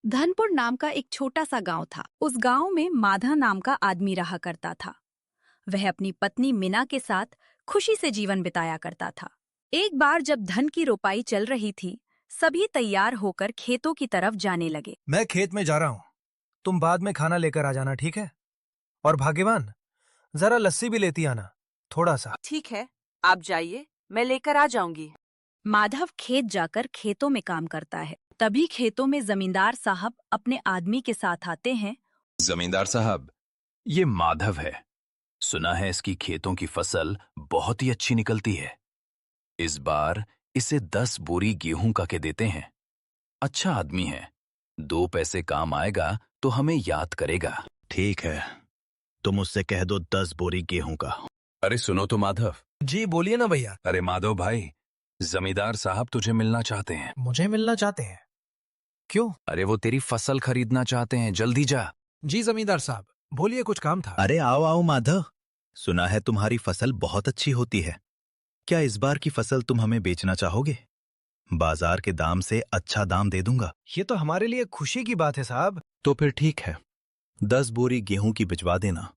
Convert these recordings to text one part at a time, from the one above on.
धनपुर नाम का एक छोटा सा गांव था। उस गांव में माधा नाम का आदमी रहा करता था। वह अपनी पत्नी मीना के साथ खुशी से जीवन बिताया करता था। एक बार जब धन की रोपाई चल रही थी, सभी तैयार होकर खेतों की तरफ जाने लगे। मैं खेत में जा रहा हूँ, तुम बाद में खाना लेकर आ जाना, ठीक है? और भाग्यवान, जरा लस्सी भी लेती आना, थोड़ा सा। ठीक है, आप जाइए, मैं लेकर आ जाऊंगी। माधव खेत जाकर खेतों में काम करता है। तभी खेतों में जमींदार साहब अपने आदमी के साथ आते हैं। जमींदार साहब, ये माधव है। सुना है इसकी खेतों की फसल बहुत ही अच्छी निकलती है। इस बार इसे 10 बोरी गेहूं का के देते हैं। अच्छा आदमी है, 2 पैसे काम आएगा तो हमें याद करेगा। ठीक है, तुम उससे कह दो 10 बोरी गेहूं का। अरे सुनो तो माधव। जी बोलिए ना भैया। अरे माधव भाई, जमींदार साहब तुझे मिलना चाहते हैं। मुझे मिलना चाहते हैं? क्यों? अरे वो तेरी फसल खरीदना चाहते हैं, जल्दी जा। जी जमींदार साहब, बोलिए, कुछ काम था। अरे आओ आओ माधव, सुना है तुम्हारी फसल बहुत अच्छी होती है। क्या इस बार की फसल तुम हमें बेचना चाहोगे? बाजार के दाम से अच्छा दाम दे दूंगा। ये तो हमारे लिए खुशी की बात है साहब। तो फिर ठीक है, 10 बोरी गेहूं की भिजवा देना।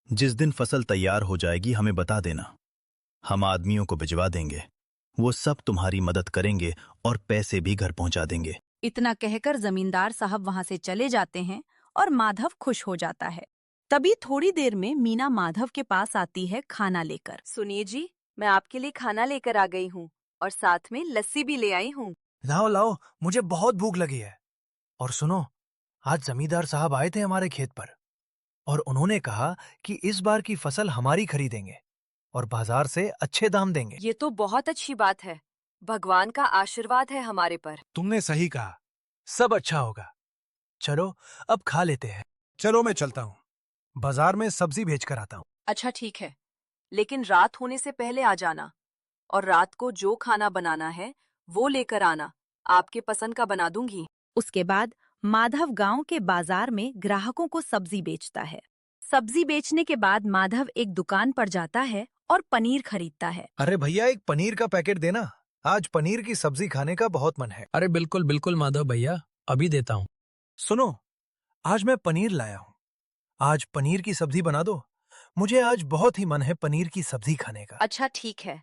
जिस दिन फसल तैयार हो जाएगी हमें बता देना, हम आदमियों को भिजवा देंगे। वो सब तुम्हारी मदद करेंगे और पैसे भी घर पहुंचा देंगे। इतना कहकर जमींदार साहब वहां से चले जाते हैं और माधव खुश हो जाता है। तभी थोड़ी देर में मीना माधव के पास आती है खाना लेकर। सुनिए जी, मैं आपके लिए खाना लेकर आ गई हूँ और साथ में लस्सी भी ले आई हूँ। लाओ लाओ, मुझे बहुत भूख लगी है। और सुनो, आज जमींदार साहब आए थे हमारे खेत पर और उन्होंने कहा कि इस बार की फसल हमारी खरीदेंगे और बाजार से अच्छे दाम देंगे। ये तो बहुत अच्छी बात है। भगवान का आशीर्वाद है हमारे पर। तुमने सही कहा, सब अच्छा होगा। चलो अब खा लेते हैं। चलो मैं चलता हूँ, बाजार में सब्जी बेच कर आता हूँ। अच्छा ठीक है, लेकिन रात होने से पहले आ जाना और रात को जो खाना बनाना है वो लेकर आना। आपके पसंद का बना दूंगी। उसके बाद माधव गांव के बाजार में ग्राहकों को सब्जी बेचता है। सब्जी बेचने के बाद माधव एक दुकान पर जाता है और पनीर खरीदता है। अरे भैया, एक पनीर का पैकेट देना, आज पनीर की सब्जी खाने का बहुत मन है। अरे बिल्कुल बिल्कुल माधव भैया, अभी देता हूँ। सुनो, आज मैं पनीर लाया हूँ, आज पनीर की सब्जी बना दो। मुझे आज बहुत ही मन है पनीर की सब्जी खाने का। अच्छा ठीक है,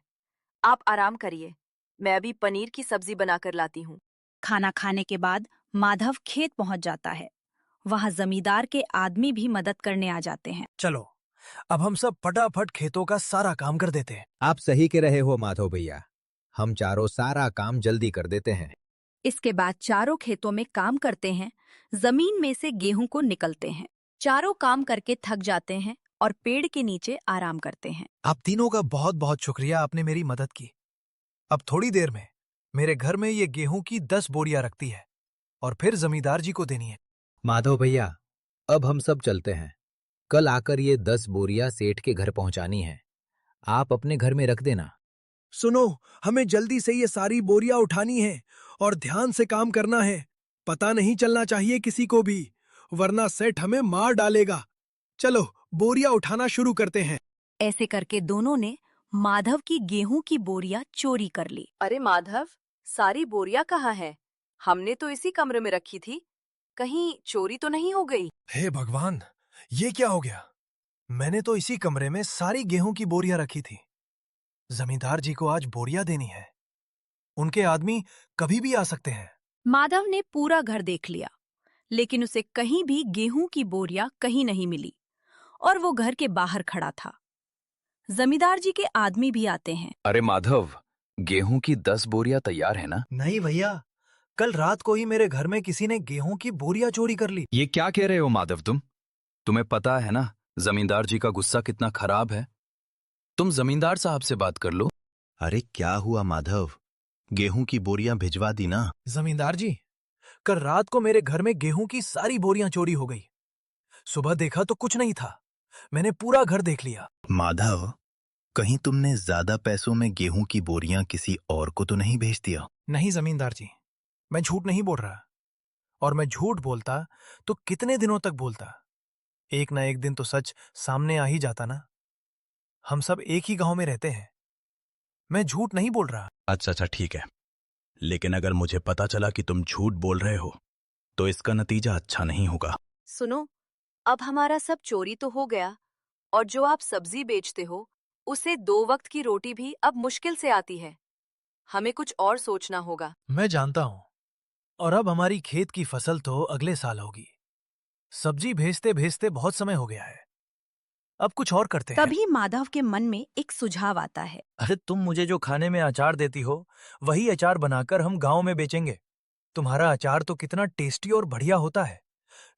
आप आराम करिए, मैं अभी पनीर की सब्जी बनाकर लाती हूँ। खाना खाने के बाद माधव खेत पहुंच जाता है। वहां जमींदार के आदमी भी मदद करने आ जाते हैं। चलो अब हम सब फटाफट खेतों का सारा काम कर देते हैं। आप सही कह रहे हो माधव भैया, हम चारों सारा काम जल्दी कर देते हैं। इसके बाद चारों खेतों में काम करते हैं, जमीन में से गेहूं को निकलते हैं। चारों काम करके थक जाते हैं और पेड़ के नीचे आराम करते हैं। आप तीनों का बहुत बहुत शुक्रिया, आपने मेरी मदद की। अब थोड़ी देर में मेरे घर में ये गेहूं की 10 बोरियां रखती है और फिर जमींदार जी को देनी है। माधव भैया, अब हम सब चलते हैं। कल आकर ये 10 बोरियां सेठ के घर पहुंचानी है। आप अपने घर में रख देना। सुनो, हमें जल्दी से ये सारी बोरियां उठानी है और ध्यान से काम करना है। पता नहीं चलना चाहिए किसी को भी, वरना सेठ हमें मार डालेगा। चलो बोरियां उठाना शुरू करते हैं। ऐसे करके दोनों ने माधव की गेहूं की बोरियां चोरी कर ली। अरे माधव, सारी बोरियां कहाँ है? हमने तो इसी कमरे में रखी थी, कहीं चोरी तो नहीं हो गई? हे भगवान, ये क्या हो गया? मैंने तो इसी कमरे में सारी गेहूं की बोरियां रखी थी। जमींदार जी को आज बोरियां देनी है, उनके आदमी कभी भी आ सकते हैं। माधव ने पूरा घर देख लिया, लेकिन उसे कहीं भी गेहूं की बोरियां कहीं नहीं मिली और वो घर के बाहर खड़ा था। जमींदार जी के आदमी भी आते हैं। अरे माधव, गेहूं की 10 बोरियां तैयार है ना? नहीं भैया, कल रात को ही मेरे घर में किसी ने गेहूं की बोरियां चोरी कर ली। ये क्या कह रहे हो माधव तुम? तुम्हें पता है ना जमींदार जी का गुस्सा कितना खराब है। तुम जमींदार साहब से बात कर लो। अरे क्या हुआ माधव, गेहूं की बोरियां भिजवा दी ना? जमींदार जी, कल रात को मेरे घर में गेहूं की सारी बोरियां चोरी हो गई। सुबह देखा तो कुछ नहीं था, मैंने पूरा घर देख लिया। माधव, कहीं तुमने ज्यादा पैसों में गेहूं की बोरियां किसी और को तो नहीं भेज दिया? नहीं जमींदार जी, मैं झूठ नहीं बोल रहा, और मैं झूठ बोलता तो कितने दिनों तक बोलता। एक ना एक दिन तो सच सामने आ ही जाता ना। हम सब एक ही गांव में रहते हैं, मैं झूठ नहीं बोल रहा। अच्छा ठीक है, लेकिन अगर मुझे पता चला कि तुम झूठ बोल रहे हो तो इसका नतीजा अच्छा नहीं होगा। सुनो, अब हमारा सब चोरी तो हो गया, और जो आप सब्जी बेचते हो उसे 2 वक्त की रोटी भी अब मुश्किल से आती है। हमें कुछ और सोचना होगा। मैं जानता हूं, और अब हमारी खेत की फसल तो अगले साल होगी। सब्जी भेजते भेजते बहुत समय हो गया है। अब कुछ और करते हैं। तभी माधव के मन में एक सुझाव आता है। अरे तुम मुझे जो खाने में अचार देती हो वही अचार बनाकर हम गांव में बेचेंगे। तुम्हारा अचार तो कितना टेस्टी और बढ़िया होता है।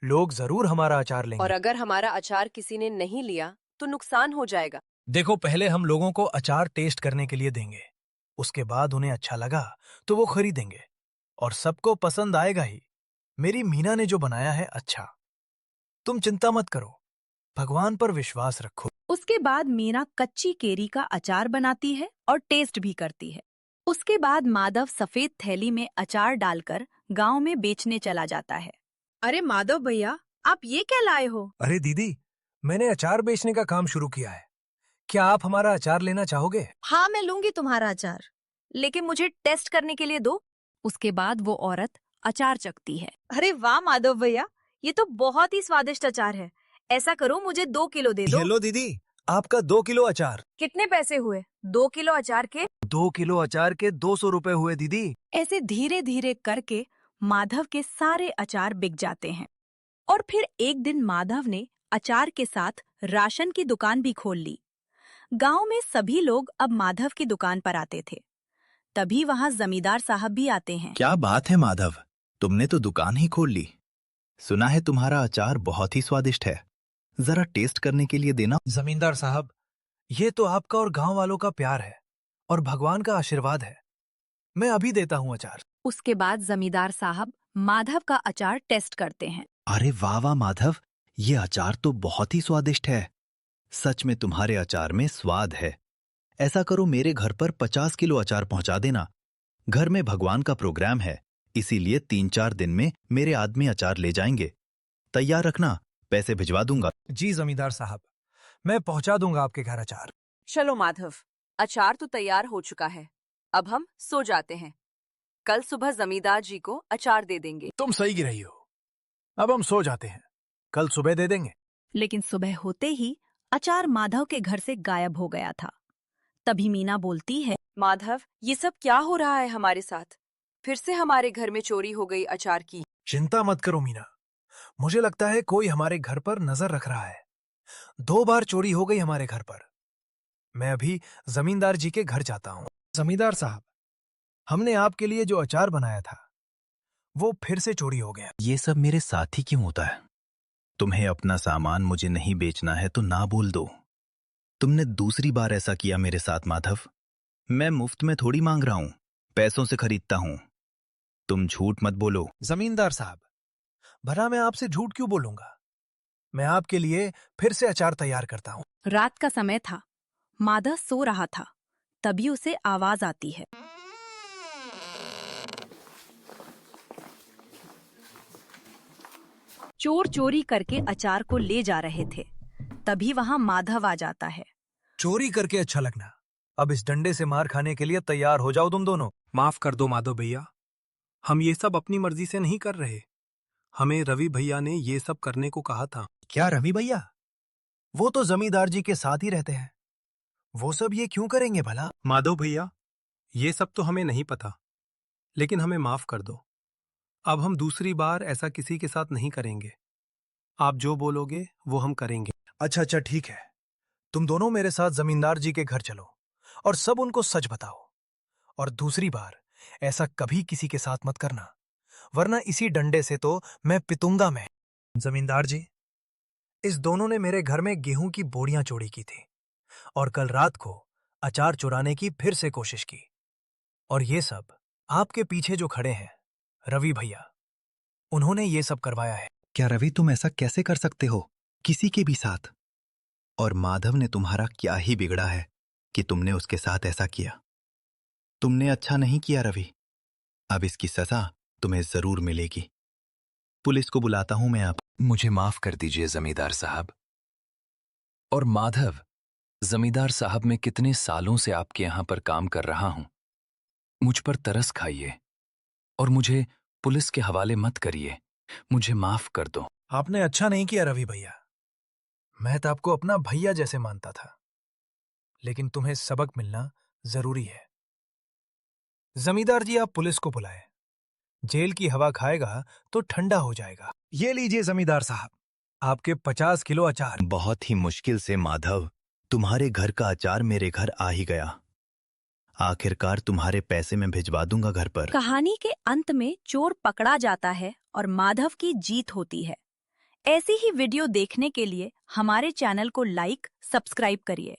लोग जरूर हमारा अचार और लेंगे। अगर हमारा अचार किसी ने नहीं लिया तो नुकसान हो जाएगा। देखो, पहले हम लोगों को अचार टेस्ट करने के लिए देंगे। उसके बाद उन्हें अच्छा लगा तो वो खरीदेंगे, और सबको पसंद आएगा ही। मेरी मीना ने जो बनाया है अच्छा। तुम चिंता मत करो, भगवान पर विश्वास रखो। उसके बाद मीना कच्ची केरी का अचार बनाती है और टेस्ट भी करती है। उसके बाद माधव सफेद थैली में अचार डालकर गांव में बेचने चला जाता है। अरे माधव भैया, आप ये क्या लाए हो? अरे दीदी, मैंने अचार बेचने का काम शुरू किया है। क्या आप हमारा अचार लेना चाहोगे? हाँ, मैं लूंगी तुम्हारा अचार, लेकिन मुझे टेस्ट करने के लिए दो। उसके बाद वो औरत अचार चखती है। अरे वाह माधव भैया, ये तो बहुत ही स्वादिष्ट अचार है। ऐसा करो, मुझे 2 किलो दे दो। ये लो दीदी, आपका 2 किलो अचार। कितने पैसे हुए? 2 किलो अचार के? 2 किलो अचार के 200 रुपए हुए दीदी। ऐसे धीरे धीरे करके माधव के सारे अचार बिक जाते हैं। और फिर एक दिन माधव ने अचार के साथ राशन की दुकान भी खोल ली। गांव में सभी लोग अब माधव की दुकान पर आते थे। तभी वहां जमींदार साहब भी आते हैं। क्या बात है माधव, तुमने तो दुकान ही खोल ली। सुना है तुम्हारा अचार बहुत ही स्वादिष्ट है, जरा टेस्ट करने के लिए देना। जमींदार साहब, ये तो आपका और गांव वालों का प्यार है और भगवान का आशीर्वाद है। मैं अभी देता हूँ अचार। उसके बाद जमींदार साहब माधव का अचार टेस्ट करते हैं। अरे वाह वाह माधव, ये अचार तो बहुत ही स्वादिष्ट है। सच में तुम्हारे अचार में स्वाद है। ऐसा करो, मेरे घर पर 50 किलो अचार पहुंचा देना। घर में भगवान का प्रोग्राम है, इसीलिए 3-4 दिन में मेरे आदमी अचार ले जाएंगे। तैयार रखना, पैसे भिजवा दूंगा। जी जमींदार साहब, मैं पहुंचा दूंगा आपके घर अचार। चलो माधव, अचार तो तैयार हो चुका है। अब हम सो जाते हैं। कल सुबह जमींदार जी को अचार दे देंगे। तुम सही गिर रही हो। अब हम सो जाते हैं, कल सुबह दे देंगे। लेकिन सुबह होते ही अचार माधव के घर से गायब हो गया था। तभी मीना बोलती है। माधव, ये सब क्या हो रहा है हमारे साथ? फिर से हमारे घर में चोरी हो गई अचार की। चिंता मत करो मीना, मुझे लगता है कोई हमारे घर पर नजर रख रहा है। 2 बार चोरी हो गई हमारे घर पर। मैं अभी जमींदार जी के घर जाता हूँ। जमींदार साहब, हमने आपके लिए जो अचार बनाया था वो फिर से चोरी हो गया। ये सब मेरे साथ ही क्यों होता है? तुम्हें अपना सामान मुझे नहीं बेचना है तो ना बोल दो। तुमने दूसरी बार ऐसा किया मेरे साथ माधव। मैं मुफ्त में थोड़ी मांग रहा हूं, पैसों से खरीदता हूं। तुम झूठ मत बोलो। जमींदार साहब, भला मैं आपसे झूठ क्यों बोलूंगा? मैं आपके लिए फिर से अचार तैयार करता हूँ। रात का समय था, माधव सो रहा था। तभी उसे आवाज आती है। चोर चोरी करके अचार को ले जा रहे थे। तभी वहां माधव आ जाता है। चोरी करके अच्छा लगना, अब इस डंडे से मार खाने के लिए तैयार हो जाओ तुम दोनों। माफ कर दो माधव भैया, हम ये सब अपनी मर्जी से नहीं कर रहे। हमें रवि भैया ने ये सब करने को कहा था। क्या रवि भैया? वो तो जमींदार जी के साथ ही रहते हैं। वो सब ये क्यों करेंगे भला? माधव भैया, ये सब तो हमें नहीं पता, लेकिन हमें माफ कर दो। अब हम दूसरी बार ऐसा किसी के साथ नहीं करेंगे। आप जो बोलोगे वो हम करेंगे। अच्छा अच्छा, ठीक है। तुम दोनों मेरे साथ जमींदार जी के घर चलो और सब उनको सच बताओ। और दूसरी बार ऐसा कभी किसी के साथ मत करना, वरना इसी डंडे से तो मैं पिटूंगा। मैं जमींदार जी, इस दोनों ने मेरे घर में गेहूं की बोरियां चोरी की थी और कल रात को अचार चुराने की फिर से कोशिश की। और ये सब आपके पीछे जो खड़े हैं, रवि भैया, उन्होंने ये सब करवाया है। क्या रवि, तुम ऐसा कैसे कर सकते हो किसी के भी साथ? और माधव ने तुम्हारा क्या ही बिगड़ा है कि तुमने उसके साथ ऐसा किया? तुमने अच्छा नहीं किया रवि। अब इसकी सजा तुम्हें जरूर मिलेगी। पुलिस को बुलाता हूं मैं। आप मुझे माफ कर दीजिए जमींदार साहब। और माधव, जमींदार साहब, मैं कितने सालों से आपके यहां पर काम कर रहा हूं। मुझ पर तरस खाइए और मुझे पुलिस के हवाले मत करिए। मुझे माफ कर दो। आपने अच्छा नहीं किया रवि भैया। मैं तो आपको अपना भैया जैसे मानता था, लेकिन तुम्हें सबक मिलना जरूरी है। जमींदार जी, आप पुलिस को बुलाएं। जेल की हवा खाएगा तो ठंडा हो जाएगा। ये लीजिए जमींदार साहब, आपके 50 किलो अचार। बहुत ही मुश्किल से माधव, तुम्हारे घर का अचार मेरे घर आ ही गया। आखिरकार तुम्हारे पैसे मैं भिजवा दूंगा घर पर। कहानी के अंत में चोर पकड़ा जाता है और माधव की जीत होती है। ऐसी ही वीडियो देखने के लिए हमारे चैनल को लाइक, सब्सक्राइब करिए।